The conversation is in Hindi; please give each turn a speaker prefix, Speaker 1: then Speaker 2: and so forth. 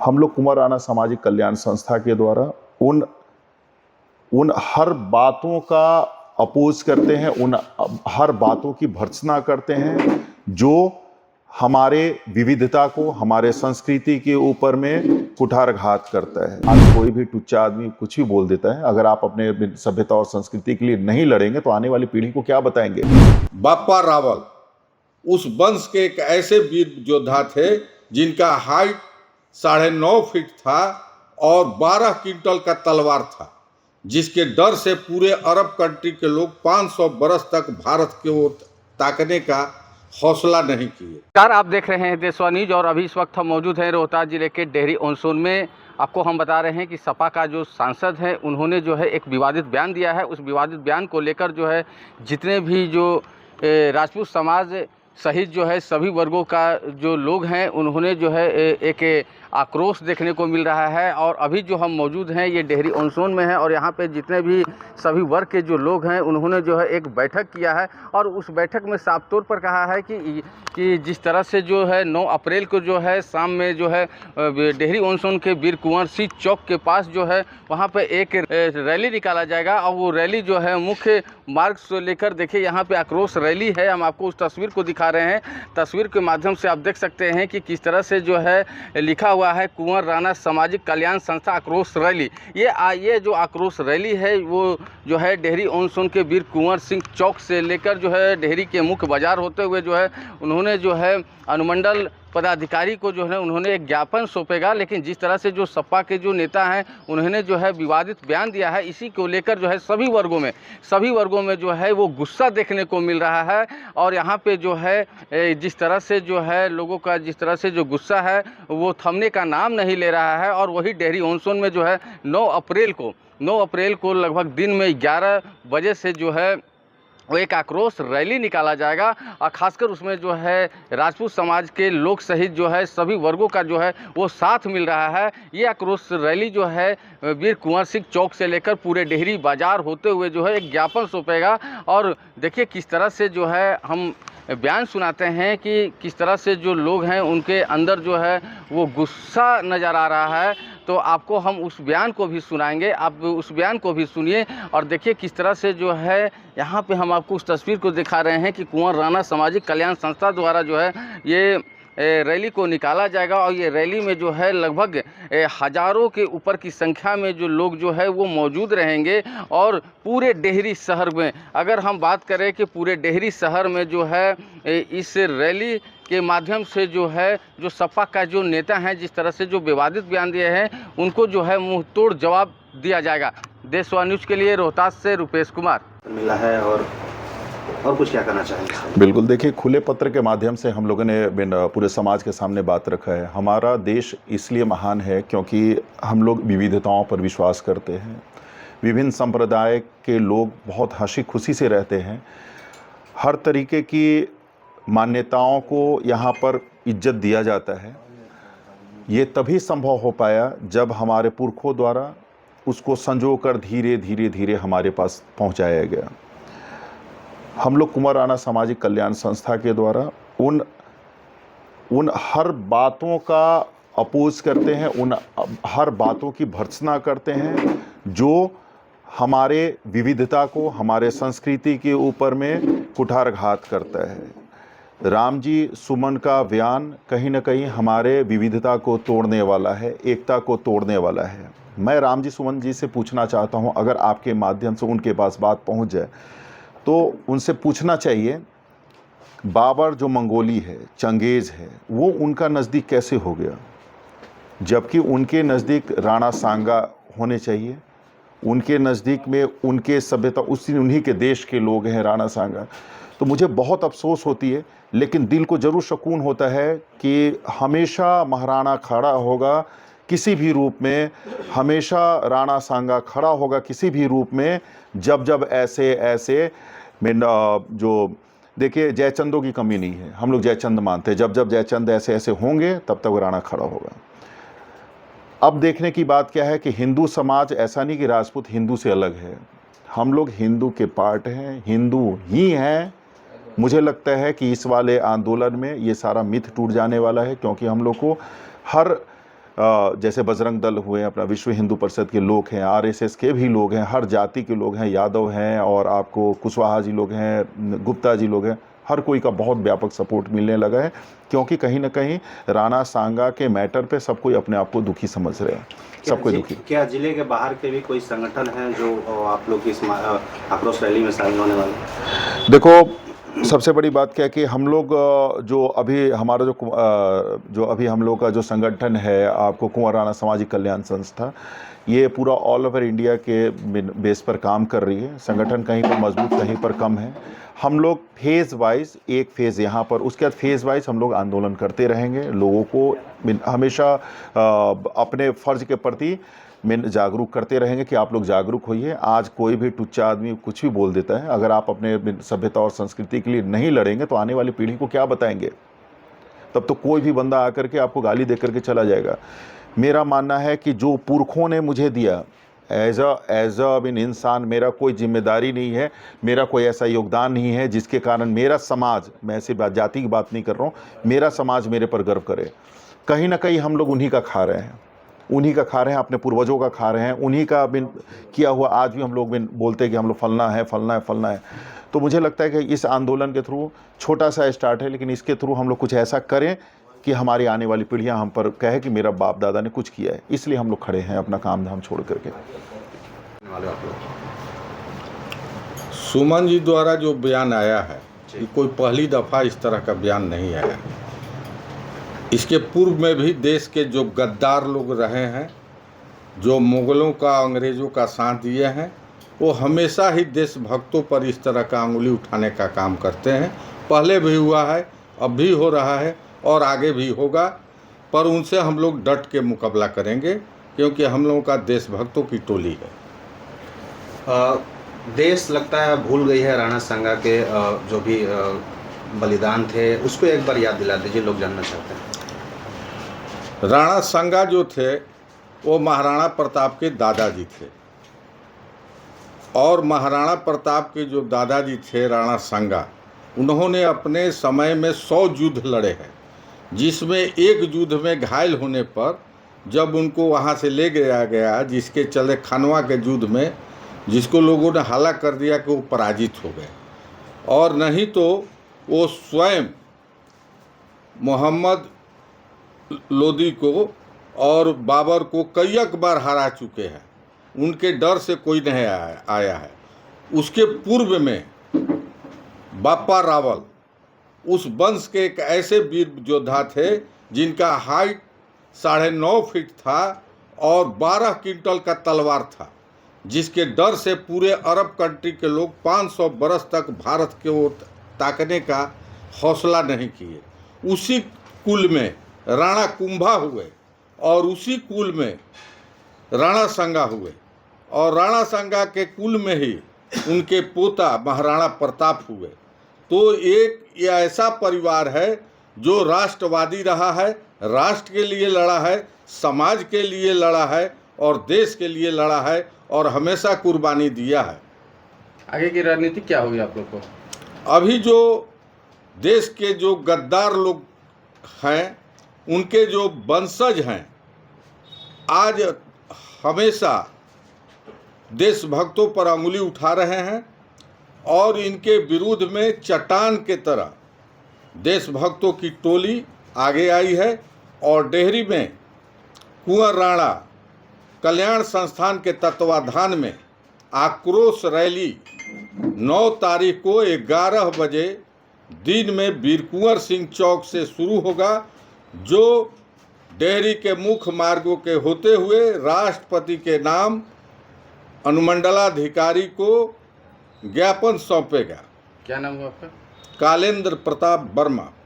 Speaker 1: हम लोग कुंवर राणा सामाजिक कल्याण संस्था के द्वारा उन उन हर बातों का अपोज करते हैं, उन हर बातों की भर्त्सना करते हैं जो हमारे विविधता को, हमारे संस्कृति के ऊपर में कुठारघात करता है। आज कोई भी टुच्चा आदमी कुछ भी बोल देता है। अगर आप अपने सभ्यता और संस्कृति के लिए नहीं लड़ेंगे तो आने वाली पीढ़ी को क्या बताएंगे।
Speaker 2: बाप्पा रावल उस वंश के एक ऐसे वीर योद्धा थे जिनका हाइट 9.5 फीट था और 12 क्विंटल का तलवार था, जिसके डर से पूरे अरब कंट्री के लोग 500 बरस तक भारत की ओर ताकने का हौसला नहीं किए।
Speaker 3: नमस्कार, आप देख रहे हैं देशवा न्यूज और अभी इस वक्त हम मौजूद हैं रोहतास जिले के डेहरी ऑन सोन में। आपको हम बता रहे हैं कि सपा का जो सांसद है उन्होंने जो है एक विवादित बयान दिया है। उस विवादित बयान को लेकर जो है जितने भी जो राजपूत समाज सहित जो है सभी वर्गों का जो लोग हैं उन्होंने जो है एक आक्रोश देखने को मिल रहा है। और अभी जो हम मौजूद हैं ये डेहरी ऑन सोन में है और यहाँ पे जितने भी सभी वर्ग के जो लोग हैं उन्होंने जो है एक बैठक किया है और उस बैठक में साफ तौर पर कहा है कि जिस तरह से जो है 9 अप्रैल को जो है शाम में जो है डेहरी ऑन सोन के वीर कुंवर सिंह चौक के पास जो है वहाँ पे एक रैली निकाला जाएगा और वो रैली जो है मुख्य मार्ग से लेकर देखिए यहाँ पे आक्रोश रैली है। हम आपको उस तस्वीर को दिखा रहे हैं। तस्वीर के माध्यम से आप देख सकते हैं कि किस तरह से जो है लिखा हुआ है कुंवर राणा सामाजिक कल्याण संस्था आक्रोश रैली। ये जो आक्रोश रैली है वो जो है डेहरी ऑन सोन के वीर कुंवर सिंह चौक से लेकर जो है डेहरी के मुख्य बाजार होते हुए जो है उन्होंने जो है अनुमंडल पदाधिकारी को जो है उन्होंने एक ज्ञापन सौंपेगा। लेकिन जिस तरह से जो सपा के जो नेता हैं उन्होंने जो है विवादित बयान दिया है, इसी को लेकर जो है सभी वर्गों में जो है वो गुस्सा देखने को मिल रहा है। और यहाँ पे जो है जिस तरह से जो है लोगों का जिस तरह से जो गुस्सा है वो थमने का नाम नहीं ले रहा है। और वही डेहरी ऑन सोन में जो है 9 अप्रैल को लगभग दिन में 11 बजे से जो है वो एक आक्रोश रैली निकाला जाएगा और ख़ासकर उसमें जो है राजपूत समाज के लोग सहित जो है सभी वर्गों का जो है वो साथ मिल रहा है। ये आक्रोश रैली जो है वीर कुंवर सिंह चौक से लेकर पूरे डेहरी बाजार होते हुए जो है एक ज्ञापन सौंपेगा। और देखिए किस तरह से जो है हम बयान सुनाते हैं कि किस तरह से जो लोग हैं उनके अंदर जो है वो गुस्सा नज़र आ रहा है। तो आपको हम उस बयान को भी सुनाएंगे, आप उस बयान को भी सुनिए और देखिए किस तरह से जो है यहाँ पे हम आपको उस तस्वीर को दिखा रहे हैं कि कुंवर राणा सामाजिक कल्याण संस्था द्वारा जो है ये रैली को निकाला जाएगा। और ये रैली में जो है लगभग हज़ारों के ऊपर की संख्या में जो लोग जो है वो मौजूद रहेंगे। और पूरे डेहरी शहर में अगर हम बात करें कि पूरे डेहरी शहर में जो है इस रैली के माध्यम से जो है जो सपा का जो नेता हैं जिस तरह से जो विवादित बयान दिए हैं उनको जो है मुंह तोड़ जवाब दिया जाएगा। देशवा न्यूज़ के लिए रोहतास से रुपेश कुमार
Speaker 4: मिला है और कुछ क्या करना चाहेंगे?
Speaker 1: बिल्कुल, देखिए खुले पत्र के माध्यम से हम लोगों ने पूरे समाज के सामने बात रखा है। हमारा देश इसलिए महान है क्योंकि हम लोग विविधताओं पर विश्वास करते हैं। विभिन्न संप्रदाय के लोग बहुत हंसी खुशी से रहते हैं। हर तरीके की मान्यताओं को यहाँ पर इज्जत दिया जाता है। ये तभी संभव हो पाया जब हमारे पुरखों द्वारा उसको संजोकर धीरे धीरे हमारे पास पहुँचाया गया। हम लोग कुंवर राणा सामाजिक कल्याण संस्था के द्वारा उन हर बातों का अपोज करते हैं, उन हर बातों की भर्त्सना करते हैं जो हमारे विविधता को, हमारे संस्कृति के ऊपर में कुठारघात करता है। राम जी सुमन का बयान कहीं ना कहीं हमारे विविधता को तोड़ने वाला है, एकता को तोड़ने वाला है। मैं राम जी सुमन जी से पूछना चाहता हूं, अगर आपके माध्यम से उनके पास बात पहुंच जाए तो उनसे पूछना चाहिए बाबर जो मंगोली है, चंगेज़ है, वो उनका नज़दीक कैसे हो गया, जबकि उनके नज़दीक राणा सांगा होने चाहिए। उनके नज़दीक में उनके सभ्यता उन्हीं के देश के लोग हैं राणा सांगा। तो मुझे बहुत अफसोस होती है, लेकिन दिल को ज़रूर सुकून होता है कि हमेशा महाराणा खड़ा होगा किसी भी रूप में, हमेशा राणा सांगा खड़ा होगा किसी भी रूप में। जब ऐसे में जो देखिए जयचंदों की कमी नहीं है, हम लोग जयचंद मानते हैं। जब जयचंद ऐसे होंगे तब तक राणा खड़ा होगा। अब देखने की बात क्या है कि हिंदू समाज, ऐसा नहीं कि राजपूत हिंदू से अलग है, हम लोग हिंदू के पार्ट हैं, हिंदू ही हैं। मुझे लगता है कि इस वाले आंदोलन में ये सारा मिथ टूट जाने वाला है, क्योंकि हम लोग को हर जैसे बजरंग दल हुए, अपना विश्व हिंदू परिषद के लोग हैं, आरएसएस के भी लोग हैं, हर जाति के लोग हैं, यादव हैं और आपको कुशवाहा जी लोग हैं, गुप्ता जी लोग हैं, हर कोई का बहुत व्यापक सपोर्ट मिलने लगा है, क्योंकि कहीं ना कहीं राणा सांगा के मैटर पे सब कोई अपने आप को दुखी समझ रहे हैं, सब कोई दुखी।
Speaker 4: क्या जिले के बाहर के भी कोई संगठन हैं जो आप लोग की इस आक्रोश रैली में शामिल होने वाले?
Speaker 1: देखो, सबसे बड़ी बात क्या है कि हम लोग जो अभी हमारा जो अभी हम लोग का जो संगठन है, आपको कुंवर राणा सामाजिक कल्याण संस्था, ये पूरा ऑल ओवर इंडिया के बेस पर काम कर रही है। संगठन कहीं पर मजबूत, कहीं पर कम है। हम लोग फेज़ वाइज, एक फ़ेज़ यहाँ पर, उसके बाद फेज़ वाइज हम लोग आंदोलन करते रहेंगे। लोगों को हमेशा अपने फ़र्ज़ के प्रति जागरूक करते रहेंगे कि आप लोग जागरूक होइए। आज कोई भी टुच्चा आदमी कुछ भी बोल देता है। अगर आप अपने सभ्यता और संस्कृति के लिए नहीं लड़ेंगे तो आने वाली पीढ़ी को क्या बताएंगे? तब तो कोई भी बंदा आकर के आपको गाली दे करके चला जाएगा। मेरा मानना है कि जो पुरखों ने मुझे दिया एज अ इंसान, मेरा कोई जिम्मेदारी नहीं है, मेरा कोई ऐसा योगदान नहीं है जिसके कारण मेरा समाज, मैं सिर्फ जाति की बात नहीं कर रहा हूँ, मेरा समाज मेरे पर गर्व करे। कहीं ना कहीं हम लोग उन्हीं का खा रहे हैं, उन्हीं का खा रहे हैं, अपने पूर्वजों का खा रहे हैं, उन्हीं का किया हुआ आज भी हम लोग बोलते हैं कि हम लोग फलना है, फलना है, फलना है। तो मुझे लगता है कि इस आंदोलन के थ्रू, छोटा सा स्टार्ट है, लेकिन इसके थ्रू हम लोग कुछ ऐसा करें कि हमारी आने वाली पीढ़ियां हम पर कहे कि मेरा बाप दादा ने कुछ किया है। इसलिए हम लोग खड़े हैं अपना काम धाम छोड़ करके।
Speaker 2: सुमन जी द्वारा जो बयान आया है, ये कोई पहली दफ़ा इस तरह का बयान नहीं आया। इसके पूर्व में भी देश के जो गद्दार लोग रहे हैं, जो मुग़लों का, अंग्रेज़ों का साथ दिए हैं, वो हमेशा ही देशभक्तों पर इस तरह का अंगुली उठाने का काम करते हैं। पहले भी हुआ है, अब भी हो रहा है और आगे भी होगा, पर उनसे हम लोग डट के मुकाबला करेंगे, क्योंकि हम लोगों का देशभक्तों की टोली है।
Speaker 4: देश लगता है भूल गई है राणा सांगा के जो भी बलिदान थे, उसको एक बार याद दिला दीजिए, लोग जानना चाहते हैं।
Speaker 2: राणा सांगा जो थे वो महाराणा प्रताप के दादाजी थे, और महाराणा प्रताप के जो दादाजी थे राणा सांगा, उन्होंने अपने समय में 100 युद्ध लड़े हैं, जिसमें एक युद्ध में घायल होने पर जब उनको वहाँ से ले गया, जिसके चले खनवा के युद्ध में, जिसको लोगों ने हल्ला कर दिया कि वो पराजित हो गए, और नहीं तो वो स्वयं मोहम्मद लोदी को और बाबर को कई बार हरा चुके हैं। उनके डर से कोई नहीं आया है। उसके पूर्व में बाप्पा रावल उस वंश के एक ऐसे वीर योद्धा थे जिनका हाइट 9.5 फीट था और 12 क्विंटल का तलवार था, जिसके डर से पूरे अरब कंट्री के लोग 500 बरस तक भारत के ओर ताकने का हौसला नहीं किए। उसी कुल में राणा कुंभा हुए और उसी कुल में राणा सांगा हुए, और राणा सांगा के कुल में ही उनके पोता महाराणा प्रताप हुए। तो एक ऐसा परिवार है जो राष्ट्रवादी रहा है, राष्ट्र के लिए लड़ा है, समाज के लिए लड़ा है और देश के लिए लड़ा है और हमेशा कुर्बानी दिया है।
Speaker 3: आगे की रणनीति क्या होगी आप लोग को?
Speaker 2: अभी जो देश के जो गद्दार लोग हैं, उनके जो वंशज हैं, आज हमेशा देशभक्तों पर अंगुली उठा रहे हैं और इनके विरुद्ध में चट्टान के तरह देशभक्तों की टोली आगे आई है। और डेहरी में कुंवर राणा कल्याण संस्थान के तत्वाधान में आक्रोश रैली 9 तारीख को 11 बजे दिन में वीर कुंवर सिंह चौक से शुरू होगा, जो डेहरी के मुख्य मार्गों के होते हुए राष्ट्रपति के नाम अनुमंडलाधिकारी को ज्ञापन सौंपेगा।
Speaker 3: क्या नाम हुआ आपका?
Speaker 2: कालेंद्र प्रताप वर्मा।